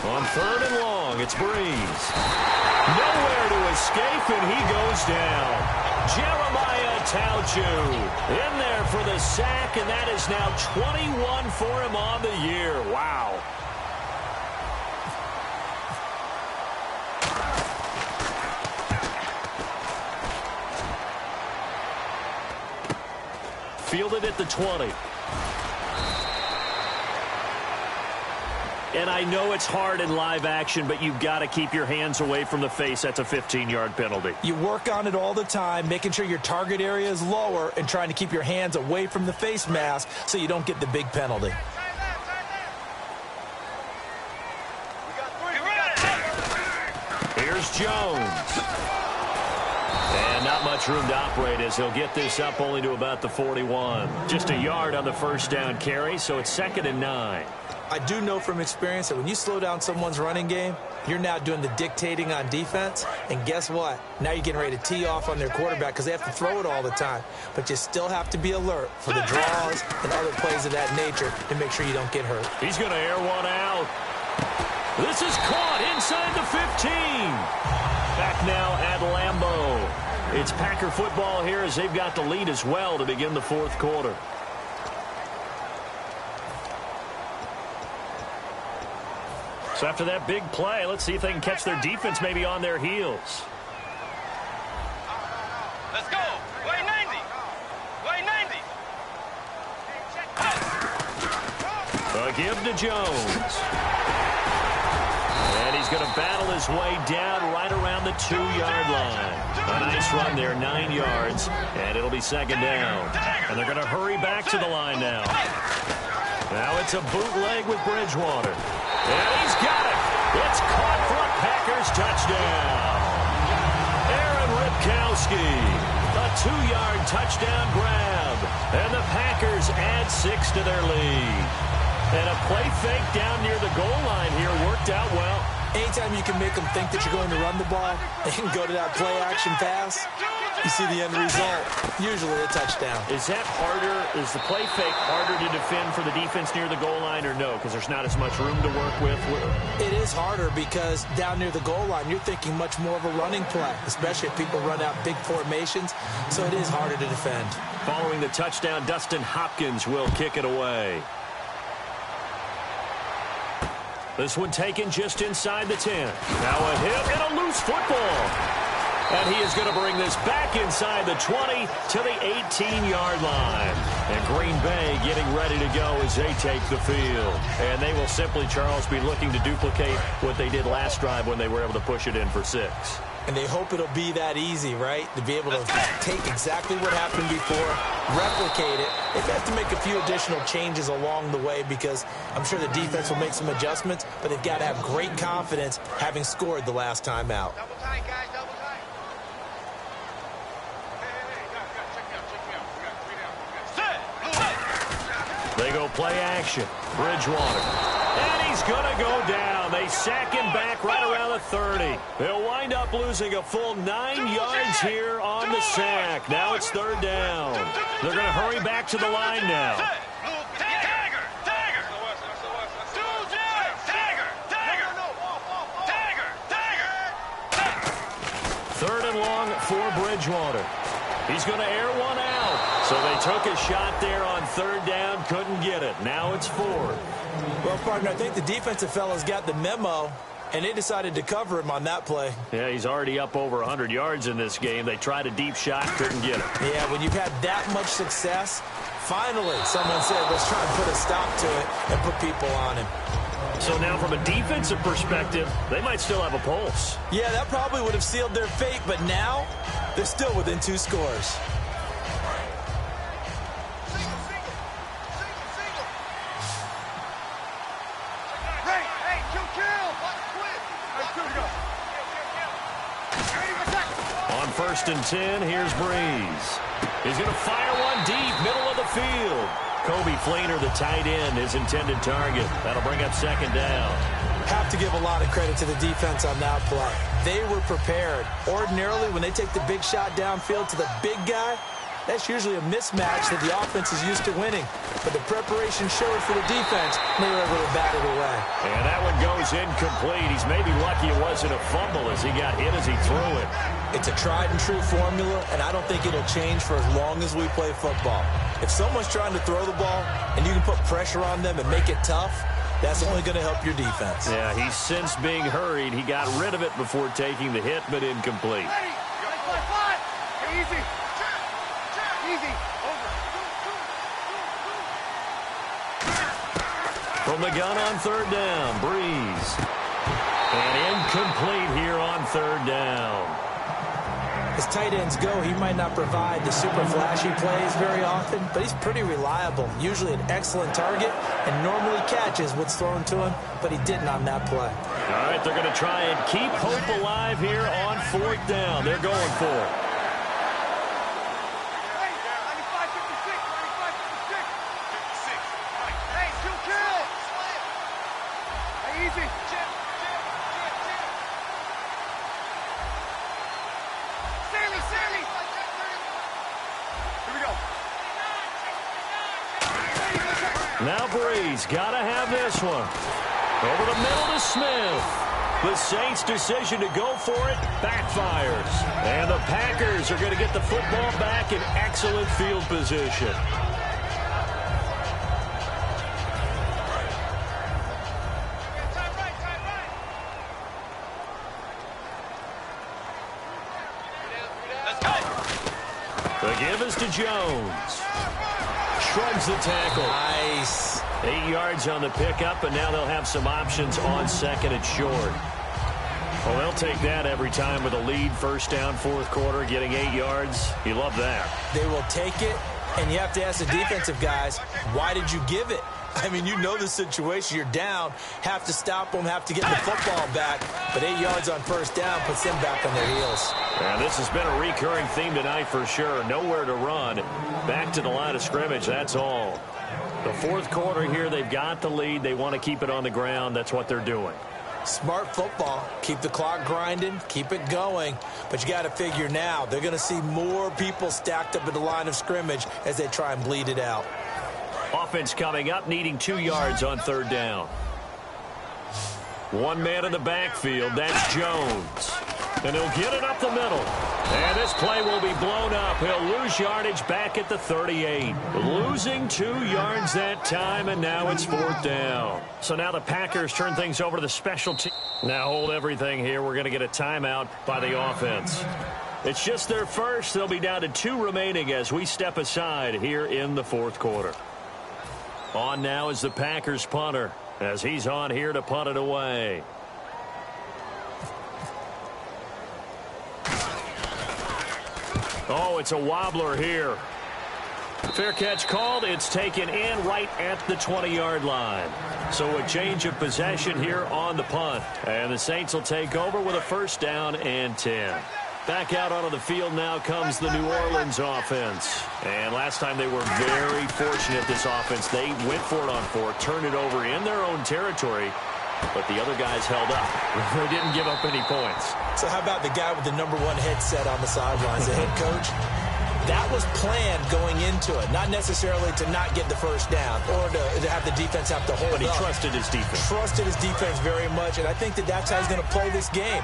Speaker 3: On third and long, it's Breeze. Nowhere to escape, and he goes down. Jeremiah Tauchu in there for the sack, and that is now 21 for him on the year. Wow. Fielded at the 20. And I know it's hard in live action, but you've got to keep your hands away from the face. That's a 15-yard penalty.
Speaker 4: You work on it all the time, making sure your target area is lower and trying to keep your hands away from the face mask so you don't get the big penalty.
Speaker 3: Here's Jones. And not much room to operate as he'll get this up only to about the 41. Just a yard on the first down carry, so it's 2nd and 9.
Speaker 4: I do know from experience that when you slow down someone's running game, you're now doing the dictating on defense. And guess what? Now you're getting ready to tee off on their quarterback because they have to throw it all the time. But you still have to be alert for the draws and other plays of that nature to make sure you don't get hurt.
Speaker 3: He's going to air one out. This is caught inside the 15. Back now at Lambeau. It's Packer football here as they've got the lead as well to begin the fourth quarter. So after that big play, let's see if they can catch their defense maybe on their heels.
Speaker 5: Let's go. Way 90. Way 90.
Speaker 3: A give to Jones. And he's going to battle his way down right around the 2-yard line. A nice run there, 9 yards. And it'll be second down. And they're going to hurry back to the line now. Now it's a bootleg with Bridgewater. And he's got it. It's caught for a Packers touchdown. Aaron Ripkowski. A 2-yard touchdown grab. And the Packers add 6 to their lead. And a play fake down near the goal line here worked out well.
Speaker 4: Anytime you can make them think that you're going to run the ball, they can go to that play action pass. You see the end result, usually a touchdown.
Speaker 3: Is that harder? Is the play fake harder to defend for the defense near the goal line or no? Because there's not as much room to work with.
Speaker 4: It is harder because down near the goal line, you're thinking much more of a running play, especially if people run out big formations. So it is harder to defend.
Speaker 3: Following the touchdown, Dustin Hopkins will kick it away. This one taken just inside the 10. Now a hit and a loose football. And he is going to bring this back inside the 20 to the 18-yard line. And Green Bay getting ready to go as they take the field. And they will simply, Charles, be looking to duplicate what they did last drive when they were able to push it in for 6.
Speaker 4: And they hope it'll be that easy, right? To be able to take exactly what happened before, replicate it. They have to make a few additional changes along the way because I'm sure the defense will make some adjustments, but they've got to have great confidence having scored the last time out.
Speaker 5: Double tight, guys, double tight.
Speaker 3: They go play action. Bridgewater. And he's going to go down. They sack him back right around the 30. They'll wind up losing a full 9 yards here on the sack. Now it's 3rd down. They're going to hurry back to the line now. Third and long for Bridgewater. He's going to air one out. So they took a shot there on 3rd down, couldn't get it. Now it's 4th.
Speaker 4: Well, partner, I think the defensive fellas got the memo, and they decided to cover him on that play.
Speaker 3: Yeah, he's already up over 100 yards in this game. They tried a deep shot, couldn't get it.
Speaker 4: Yeah, when you've had that much success, finally someone said, let's try and put a stop to it and put people on him.
Speaker 3: So now from a defensive perspective, they might still have a pulse.
Speaker 4: Yeah, that probably would have sealed their fate, but now they're still within 2 scores.
Speaker 3: On 1st and 10, here's Breeze. He's going to fire one deep, middle of the field. Kobe Fleener, the tight end, his intended target. That'll bring up 2nd down.
Speaker 4: Have to give a lot of credit to the defense on that play. They were prepared. Ordinarily, when they take the big shot downfield to the big guy, that's usually a mismatch that the offense is used to winning. But the preparation showed for the defense, and they were able to bat it away.
Speaker 3: And that one goes incomplete. He's maybe lucky it wasn't a fumble as he got hit as he threw it.
Speaker 4: It's a tried-and-true formula, and I don't think it'll change for as long as we play football. If someone's trying to throw the ball, and you can put pressure on them and make it tough, that's only going to help your defense.
Speaker 3: Yeah, he's since being hurried. He got rid of it before taking the hit, but incomplete.
Speaker 5: Easy. Easy.
Speaker 3: From the gun on 3rd down, Breeze. And incomplete here on 3rd down.
Speaker 4: As tight ends go, he might not provide the super flashy plays very often, but he's pretty reliable. Usually an excellent target and normally catches what's thrown to him, but he didn't on that play.
Speaker 3: All right, they're going to try and keep hope alive here on 4th down. They're going for it. Now Breeze, got to have this one. Over the middle to Smith. The Saints' decision to go for it backfires. And the Packers are going to get the football back in excellent field position. The give is to Jones. Shrugs the tackle.
Speaker 4: Nice.
Speaker 3: 8 yards on the pickup, and now they'll have some options on 2nd and short. Well, they'll take that every time with a lead, 1st down, 4th quarter, getting 8 yards. You love that.
Speaker 4: They will take it, and you have to ask the defensive guys, why did you give it? I mean, you know the situation. You're down, have to stop them, have to get the football back. But 8 yards on 1st down puts them back on their heels.
Speaker 3: And this has been a recurring theme tonight for sure. Nowhere to run. Back to the line of scrimmage, that's all. The 4th quarter here, they've got the lead. They want to keep it on the ground. That's what they're doing.
Speaker 4: Smart football. Keep the clock grinding. Keep it going. But you got to figure now they're going to see more people stacked up at the line of scrimmage as they try and bleed it out.
Speaker 3: Offense coming up, needing 2 yards on third down. One man in the backfield. That's Jones. And he'll get it up the middle. And this play will be blown up. He'll lose yardage back at the 38. Losing 2 yards that time, and now it's fourth down. So now the Packers turn things over to the special team. Now hold everything here. We're going to get a timeout by the offense. It's just their first. They'll be down to 2 remaining as we step aside here in the fourth quarter. On now is the Packers punter as he's on here to punt it away. Oh, it's a wobbler here. Fair catch called. It's taken in right at the 20-yard line. So a change of possession here on the punt. And the Saints will take over with a first down and 10. Back out onto the field now comes the New Orleans offense. And last time they were very fortunate, this offense. They went for it on 4, turned it over in their own territory. But the other guys held up. They didn't give up any points.
Speaker 4: So how about the guy with the #1 headset on the sidelines, the head coach? That was planned going into it, not necessarily to not get the first down or to have the defense have to hold up.
Speaker 3: But he trusted his defense.
Speaker 4: Trusted his defense very much, and I think that's how he's going to play this game.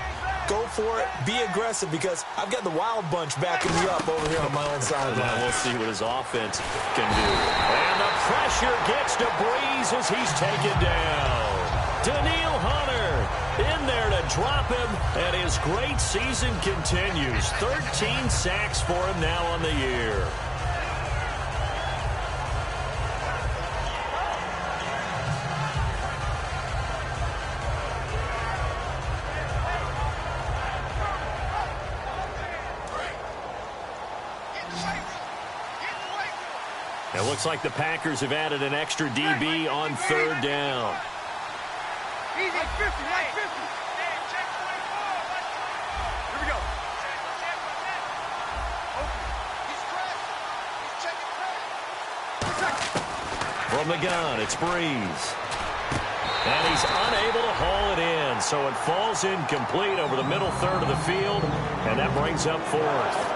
Speaker 4: Go for it. Be aggressive because I've got the wild bunch backing me up over here on my own sideline.
Speaker 3: Now we'll see what his offense can do. And the pressure gets to Breeze as he's taken down. Daniil Hunter in there to drop him, and his great season continues. 13 sacks for him now on the year. It looks like the Packers have added an extra DB on third down.
Speaker 5: Easy, 50, 50. Check 24. Here we go. He's checking.
Speaker 3: From the gun, it's Breeze. And he's unable to haul it in, so it falls incomplete over the middle third of the field, and that brings up fourth.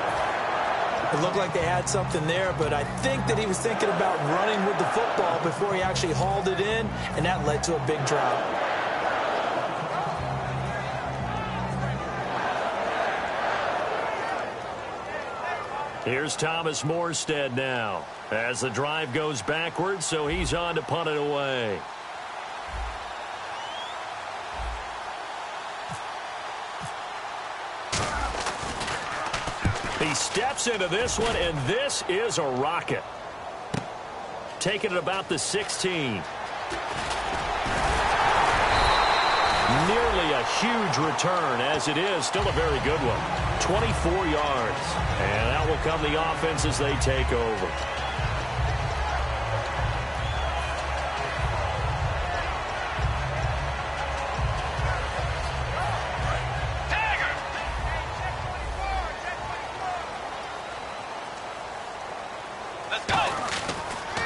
Speaker 4: It looked like they had something there, but I think that he was thinking about running with the football before he actually hauled it in, and that led to a big drop.
Speaker 3: Here's Thomas Morstead now as the drive goes backwards, so he's on to punt it away. He steps into this one, and this is a rocket. Taking it about the 16. Nearly a huge return, as it is still a very good one. 24 yards. And out will come the offense as they take over.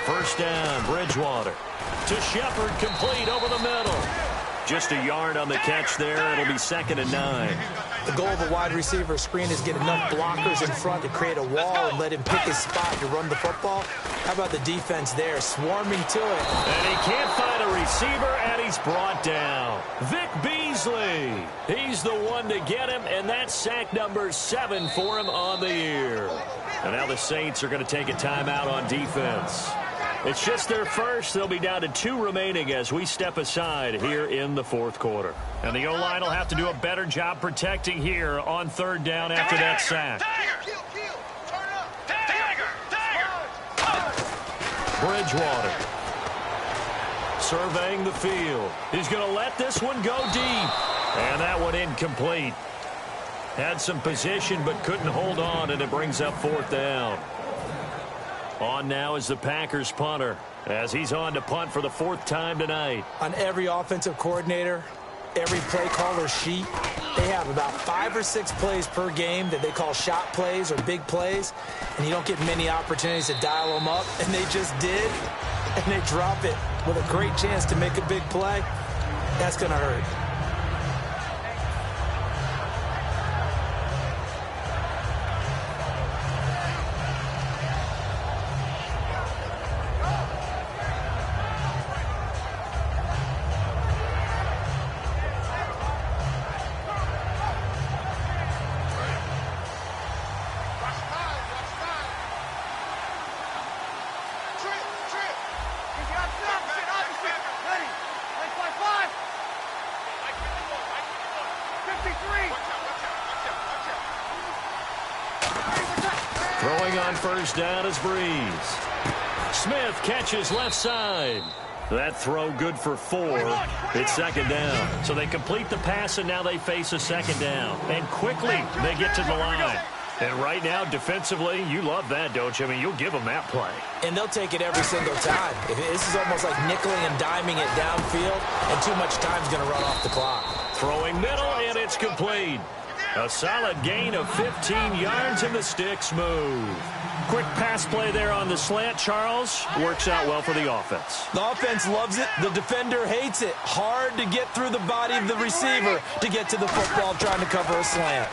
Speaker 3: First down, Bridgewater. To Shepard, complete over the middle. Just a yard on the catch there. It'll be 2nd and 9.
Speaker 4: The goal of a wide receiver screen is get enough blockers in front to create a wall and let him pick his spot to run the football. How about the defense there, swarming to it?
Speaker 3: And he can't find a receiver, and he's brought down. Vic Beasley. He's the one to get him, and that's sack number 7 for him on the year. And now the Saints are going to take a timeout on defense. It's just their first. They'll be down to 2 remaining as we step aside here in the fourth quarter. And the O-line will have to do a better job protecting here on third down after that sack. Bridgewater surveying the field. He's going to let this one go deep. And that one incomplete. Had some position but couldn't hold on, and it brings up fourth down. On now is the Packers punter as he's on to punt for the 4th time tonight.
Speaker 4: On every offensive coordinator, every play caller sheet, they have about 5 or 6 plays per game that they call shot plays or big plays, and you don't get many opportunities to dial them up, and they just did, and they drop it with a great chance to make a big play. That's going to hurt.
Speaker 3: Throwing on first down is Breeze. Smith catches left side. That throw good for 4. It's second down. So they complete the pass, and now they face a second down. And quickly they get to the line. And right now, defensively, you love that, don't you? I mean, you'll give them that play.
Speaker 4: And they'll take it every single time. This is almost like nickeling and diming it downfield, and too much time's going to run off the clock.
Speaker 3: Throwing middle, and it's complete. A solid gain of 15 yards, and the sticks move. Quick pass play there on the slant, Charles. Works out well for the offense.
Speaker 4: The offense loves it. The defender hates it. Hard to get through the body of the receiver to get to the football trying to cover a slant.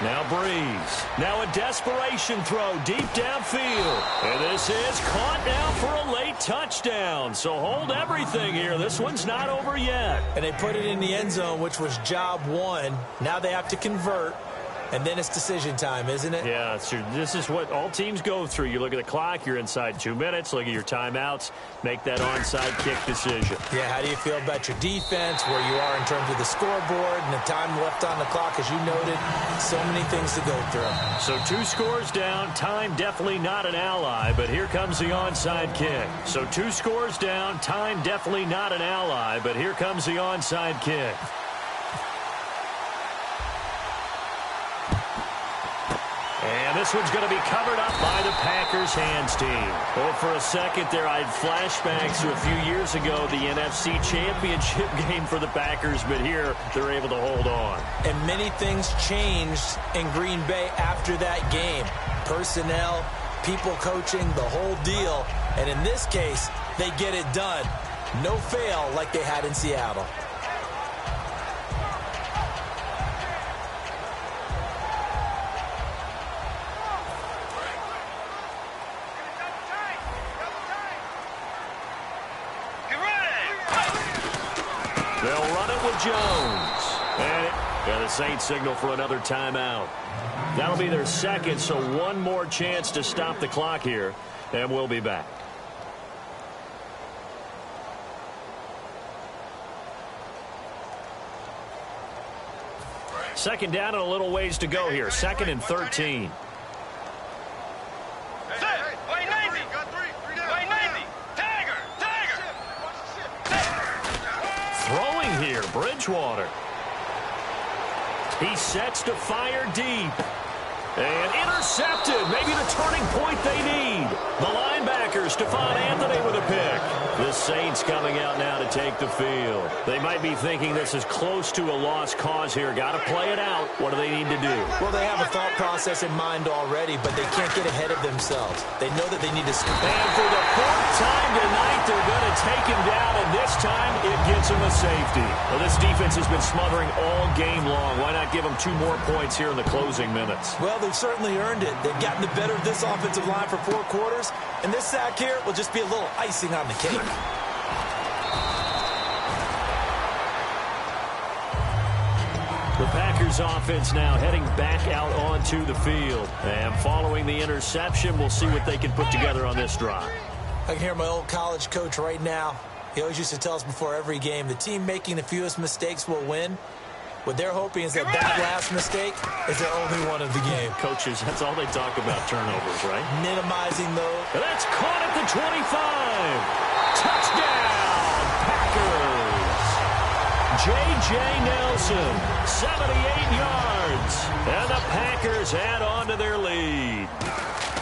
Speaker 3: Now Breeze. Now a desperation throw deep downfield. And this is caught now for a late touchdown. So hold everything here. This one's not over yet.
Speaker 4: And they put it in the end zone, which was job 1. Now they have to convert. And then it's decision time, isn't it?
Speaker 3: Yeah, this is what all teams go through. You look at the clock, you're inside 2 minutes, look at your timeouts, make that onside kick decision.
Speaker 4: Yeah, how do you feel about your defense, where you are in terms of the scoreboard and the time left on the clock, as you noted? So many things to go through.
Speaker 3: So 2 scores down, time definitely not an ally, but here comes the onside kick. So 2 scores down, time definitely not an ally, but here comes the onside kick. And this one's going to be covered up by the Packers hands team. Well, for a second there, I had flashbacks to a few years ago, the NFC Championship game for the Packers, but here they're able to hold on.
Speaker 4: And many things changed in Green Bay after that game. Personnel, people coaching, the whole deal. And in this case, they get it done. No fail like they had in Seattle.
Speaker 3: They'll run it with Jones. And the Saints signal for another timeout. That'll be their second, so one more chance to stop the clock here, and we'll be back. Second down and a little ways to go here. 2nd and 13. Throwing here, Bridgewater. He sets to fire deep. And intercepted. Maybe the turning point they need. The linebacker, Stephon Anthony with a pick. The Saints coming out now to take the field. They might be thinking this is close to a lost cause here. Got to play it out. What do they need to do?
Speaker 4: Well, they have a thought process in mind already, but they can't get ahead of themselves. They know that they need to score.
Speaker 3: And for the 4th time tonight, they're going to take him down, and this time it gets him a safety. Well, this defense has been smothering all game long. Why not give them 2 more points here in the closing minutes?
Speaker 4: Well, they've certainly earned it. They've gotten the better of this offensive line for 4 quarters, and this sack here will just be a little icing on the cake.
Speaker 3: The Packers offense now heading back out onto the field. And following the interception, we'll see what they can put together on this drive.
Speaker 4: I can hear my old college coach right now. He always used to tell us before every game, the team making the fewest mistakes will win. What they're hoping is that last mistake is their only one of the game.
Speaker 3: Coaches, that's all they talk about, turnovers, right?
Speaker 4: Minimizing those.
Speaker 3: And that's caught at the 25. Touchdown, Packers. J.J. Nelson, 78 yards. And the Packers add on to their lead.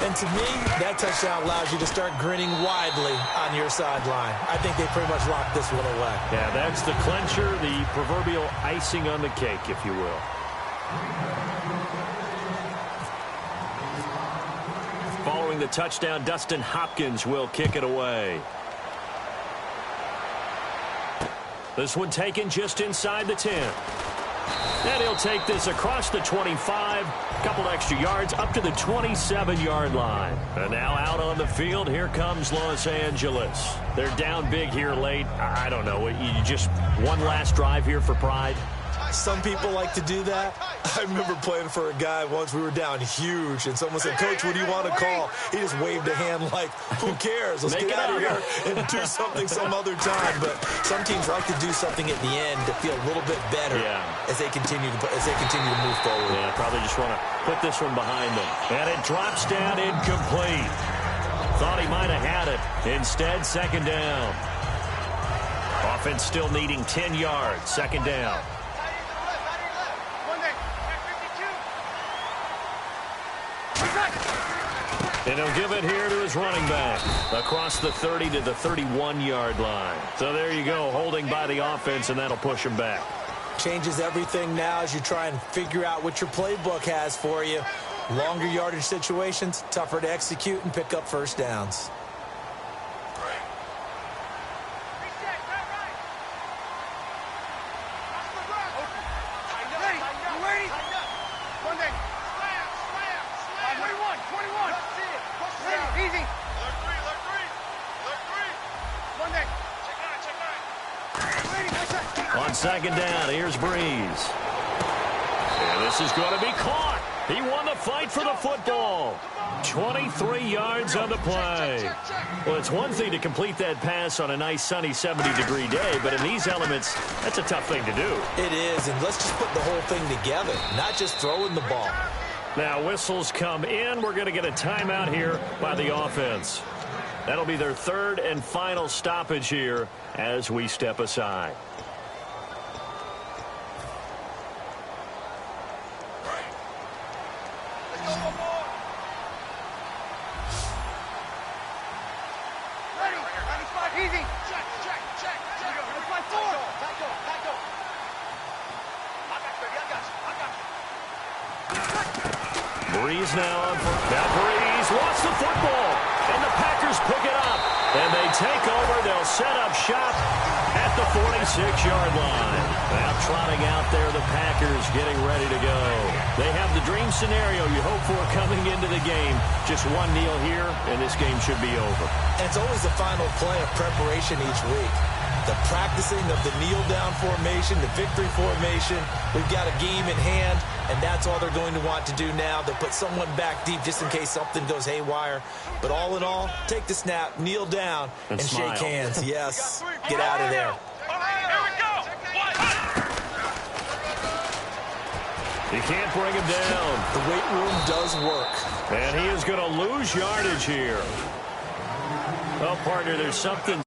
Speaker 4: And to me, that touchdown allows you to start grinning widely on your sideline. I think they pretty much locked this one away.
Speaker 3: Yeah, that's the clincher, the proverbial icing on the cake, if you will. Following the touchdown, Dustin Hopkins will kick it away. This one taken just inside the 10. And he'll take this across the 25, a couple extra yards up to the 27-yard line. And now out on the field, here comes Los Angeles. They're down big here late. I don't know, you just one last drive here for pride?
Speaker 4: Some people like to do that. I remember playing for a guy once. We were down huge, and someone said, "Coach, what do you want to call?" He just waved a hand like, "Who cares? Let's get out of here and do something some other time." But some teams like to do something at the end to feel a little bit better as they continue to move forward.
Speaker 3: Yeah, probably just want to put this one behind them. And it drops down incomplete. Thought he might have had it. Instead, second down. Offense still needing 10 yards. Second down. And he'll give it here to his running back across the 30 to the 31-yard line. So there you go, holding by the offense, and that'll push him back.
Speaker 4: Changes everything now as you try and figure out what your playbook has for you. Longer yardage situations, tougher to execute and pick up first downs.
Speaker 3: On second down, here's Breeze. And this is going to be caught. He won the fight for the football. 23 yards on the play. Well, it's one thing to complete that pass on a nice sunny 70-degree day, but in these elements, that's a tough thing to do.
Speaker 4: It is, and let's just put the whole thing together, not just throwing the ball.
Speaker 3: Now, whistles come in. We're going to get a timeout here by the offense. That'll be their third and final stoppage here as we step aside. Breeze now on for now. Breeze lost the football, and the Packers pick it up, and they take over. They'll set up shop at the 46-yard line. Now trotting out there, the Packers getting ready to go. They have the dream scenario you hope for coming into the game. Just one kneel here, and this game should be over.
Speaker 4: And it's always the final play of preparation each week. The practicing of the kneel-down formation, the victory formation. We've got a game in hand, and that's all they're going to want to do now. They'll put someone back deep just in case something goes haywire. But all in all, take the snap, kneel down, and shake hands. Yes, get out of there.
Speaker 5: Here we go.
Speaker 3: You can't bring him down.
Speaker 4: The weight room does work.
Speaker 3: And he is going to lose yardage here. Well, partner, there's something